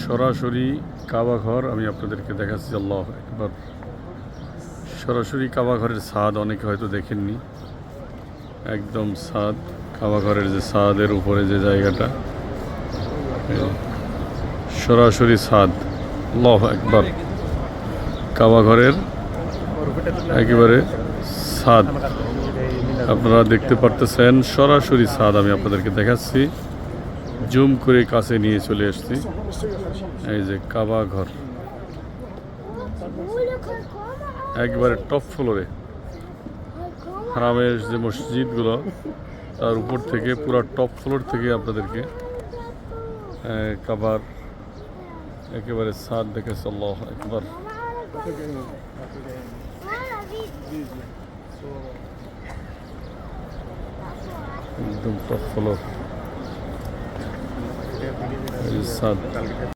সরাসরি কাবা ঘর আমি আপনাদেরকে দেখাচ্ছি। আল্লাহু আকবার। সরাসরি কাবা ঘরের ছাদ অনেকে হয়তো দেখেননি, একদম ছাদ, কাবা ঘরের যে ছাদের উপরে যে জায়গাটা, সরাসরি ছাদ। আল্লাহু আকবার। কাবা ঘরের একেবারে ছাদ আপনারা দেখতে পারতেছেন, সরাসরি ছাদ আমি আপনাদেরকে দেখাচ্ছি। জুম করে কাছে নিয়ে চলে আসছি। এই যে কাবা ঘর একবারে টপ ফ্লোরে, হারামের যে মসজিদগুলো তার উপর থেকে পুরো টপ ফ্লোর থেকে আপনাদেরকে কাবার একেবারে ছাদ দেখেছে। আল্লাহু আকবার। একদম টপ ফ্লোর ছাদ।